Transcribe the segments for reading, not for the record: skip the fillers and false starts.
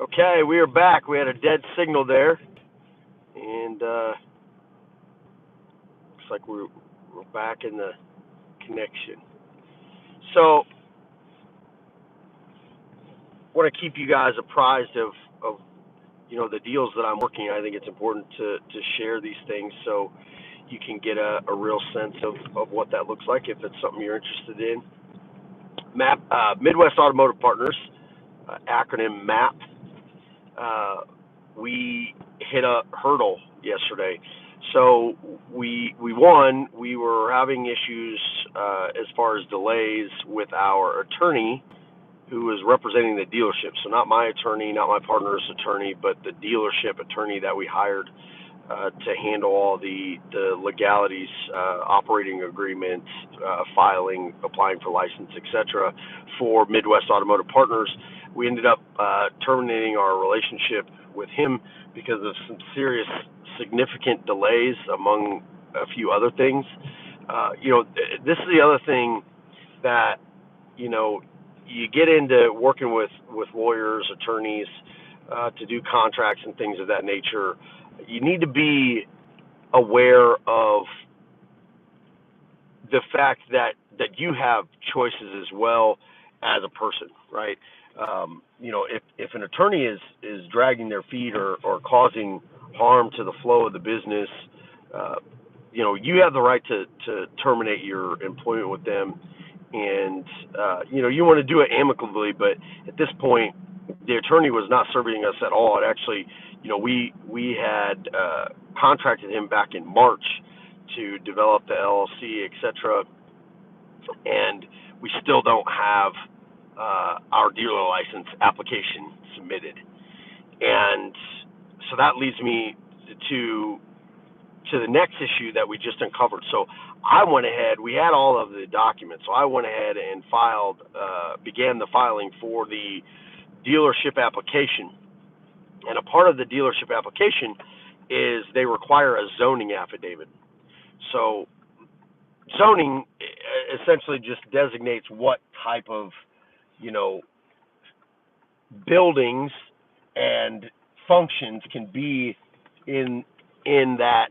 Okay, we are back. We had a dead signal there, and looks like we're back in the connection. So, I want to keep you guys apprised of the deals that I'm working. I think it's important to share these things so you can get a real sense of what that looks like if it's something you're interested in. Midwest Automotive Partners, acronym MAP. We hit a hurdle yesterday. So we won. We were having issues as far as delays with our attorney who was representing the dealership. So not my attorney, not my partner's attorney, but the dealership attorney that we hired to handle all the legalities, operating agreements, filing, applying for license, etc. for Midwest Automotive Partners. We ended up terminating our relationship with him because of some serious, significant delays, among a few other things. This is the other thing that, you get into working with lawyers, attorneys, to do contracts and things of that nature. You need to be aware of the fact that you have choices as well as a person, right? If an attorney is dragging their feet or causing harm to the flow of the business, you have the right to terminate your employment with them. And, you want to do it amicably, but at this point, the attorney was not serving us at all. It actually, we had contracted him back in March to develop the LLC, etc. And we still don't have our dealer license application submitted. And so that leads me to the next issue that we just uncovered. So I went ahead, we had all of the documents, so I went ahead and began the filing for the dealership application. And a part of the dealership application is they require a zoning affidavit. So zoning essentially just designates what type of, buildings and functions can be in that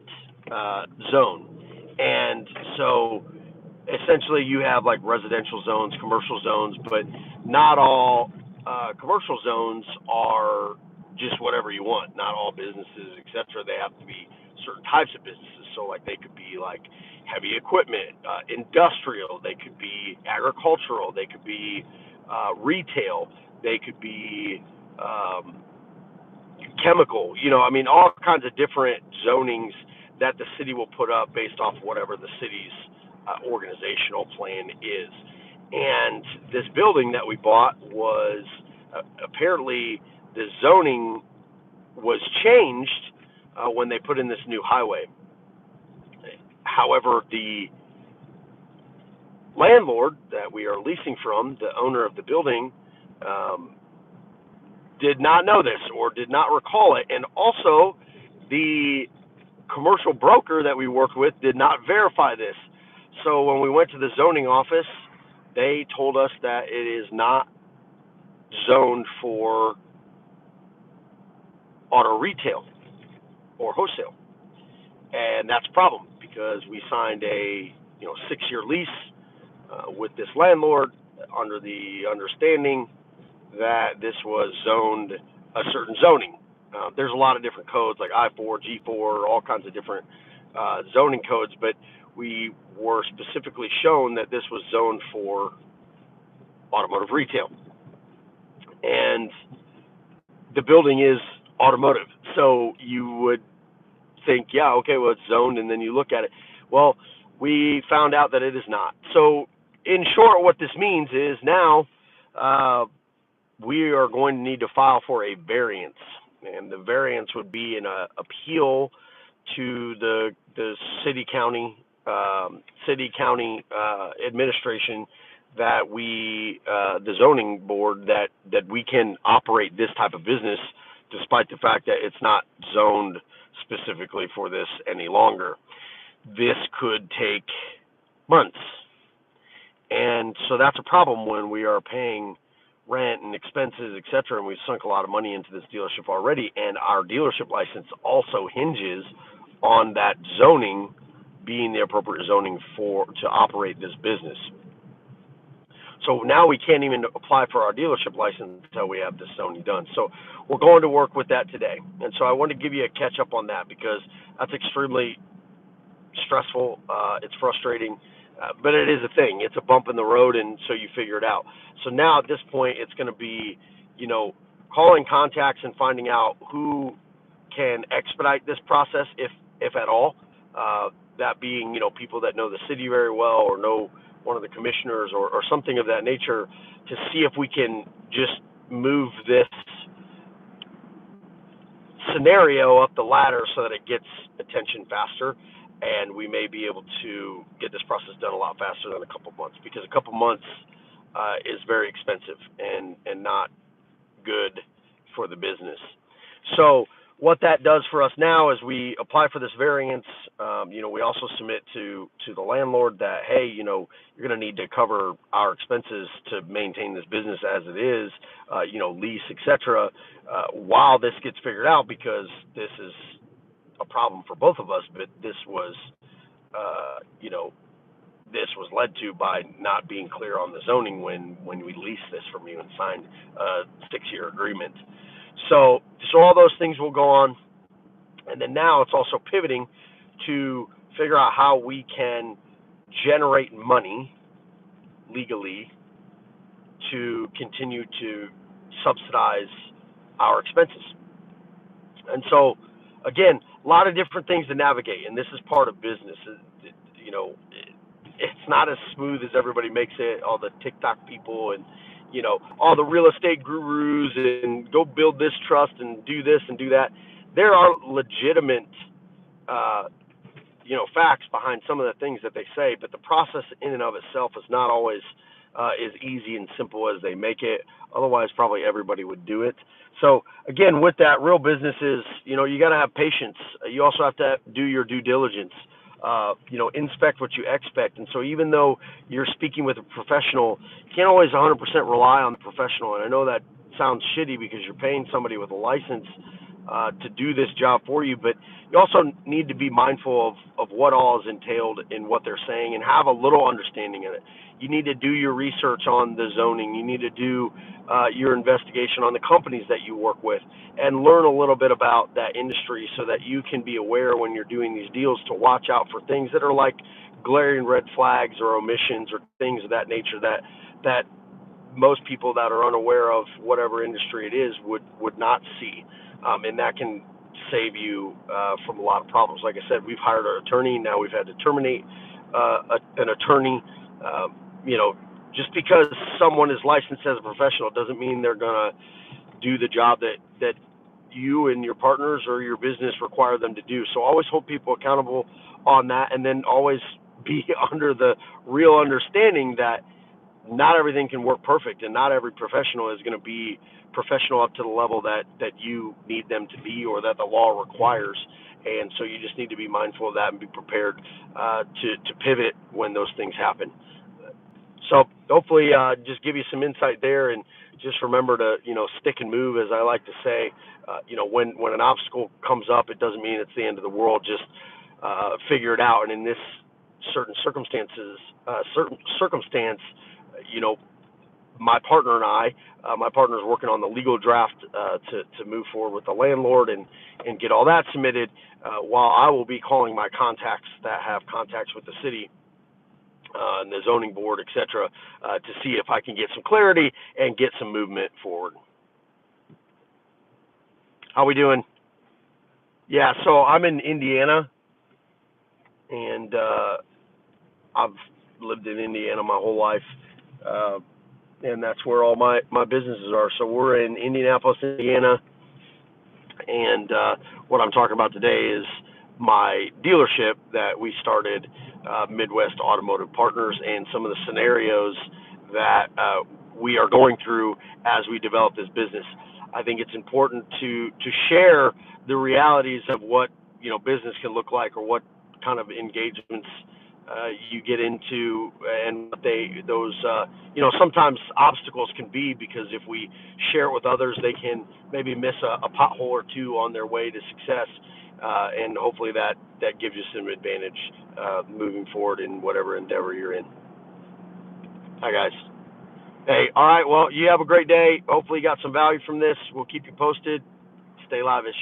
zone. And so essentially you have like residential zones, commercial zones, but not all commercial zones are just whatever you want. Not all businesses, etc. They have to be certain types of businesses. So like they could be like heavy equipment, industrial, they could be agricultural, they could be retail, they could be chemical, all kinds of different zonings that the city will put up based off whatever the city's organizational plan is. And this building that we bought was apparently the zoning was changed when they put in this new highway. However, the landlord that we are leasing from, the owner of the building, did not know this or did not recall it. And also, the commercial broker that we worked with did not verify this. So when we went to the zoning office, they told us that it is not zoned for auto retail or wholesale. And that's a problem because we signed a 6-year lease with this landlord under the understanding that this was zoned a certain zoning. There's a lot of different codes like I-4, G4, all kinds of different zoning codes, but we were specifically shown that this was zoned for automotive retail. And the building is automotive. So you would think, yeah, okay, well, it's zoned, and then you look at it. Well, we found out that it is not. So in short, what this means is now we are going to need to file for a variance. And the variance would be an appeal to the city county administration that the zoning board that we can operate this type of business despite the fact that it's not zoned specifically for this any longer. This could take months. And so that's a problem when we are paying rent and expenses, etc. And we've sunk a lot of money into this dealership already, and our dealership license also hinges on that zoning being the appropriate zoning to operate this business. So now we can't even apply for our dealership license until we have this zoning done. So we're going to work with that today. And so I want to give you a catch up on that because that's extremely stressful. It's frustrating, but it is a thing. It's a bump in the road, and so you figure it out. So now at this point, it's going to be, calling contacts and finding out who can expedite this process, if at all. That being, people that know the city very well or know one of the commissioners or something of that nature, to see if we can just move this scenario up the ladder so that it gets attention faster, and we may be able to get this process done a lot faster than a couple months, because a couple months is very expensive and not good for the business. So what that does for us now is we apply for this variance. We also submit to the landlord that, hey, you're going to need to cover our expenses to maintain this business as it is, lease, etc., while this gets figured out, because this is a problem for both of us. But this was, this was led to by not being clear on the zoning when we leased this from you and signed a 6-year agreement. So all those things will go on, and then now it's also pivoting to figure out how we can generate money legally to continue to subsidize our expenses. And so, again, a lot of different things to navigate, and this is part of business. It's not as smooth as everybody makes it. All the TikTok people and all the real estate gurus and go build this trust and do this and do that. There are legitimate, facts behind some of the things that they say, but the process in and of itself is not always as easy and simple as they make it. Otherwise, probably everybody would do it. So again, with that, real business is, you got to have patience. You also have to do your due diligence. Inspect what you expect. And so even though you're speaking with a professional, you can't always 100% rely on the professional. And I know that sounds shitty because you're paying somebody with a license to do this job for you, but you also need to be mindful of what all is entailed in what they're saying and have a little understanding of it. You need to do your research on the zoning. You need to do your investigation on the companies that you work with and learn a little bit about that industry so that you can be aware when you're doing these deals to watch out for things that are like glaring red flags or omissions or things of that nature that most people that are unaware of whatever industry it is would not see. And that can save you from a lot of problems. Like I said, we've hired our attorney. Now we've had to terminate an attorney. Just because someone is licensed as a professional doesn't mean they're going to do the job that you and your partners or your business require them to do. So always hold people accountable on that, and then always be under the real understanding that not everything can work perfect, and not every professional is going to be professional up to the level that you need them to be or that the law requires. And so you just need to be mindful of that and be prepared to pivot when those things happen. So hopefully just give you some insight there, and just remember to, stick and move, as I like to say. When an obstacle comes up, it doesn't mean it's the end of the world. Just figure it out. And in this certain circumstance, my partner and I, my partner is working on the legal draft to move forward with the landlord and get all that submitted, while I will be calling my contacts that have contacts with the city and the zoning board, etc., to see if I can get some clarity and get some movement forward. How we doing? Yeah, so I'm in Indiana, and I've lived in Indiana my whole life. And that's where all my businesses are. So we're in Indianapolis, Indiana, and what I'm talking about today is my dealership that we started, Midwest Automotive Partners, and some of the scenarios that we are going through as we develop this business. I think it's important to share the realities of what business can look like, or what kind of engagements you get into, and what those sometimes obstacles can be, because if we share it with others, they can maybe miss a pothole or two on their way to success, and hopefully that gives you some advantage moving forward in whatever endeavor you're in. Hi guys. Hey, all right. Well, you have a great day. Hopefully, you got some value from this. We'll keep you posted. Stay lavish.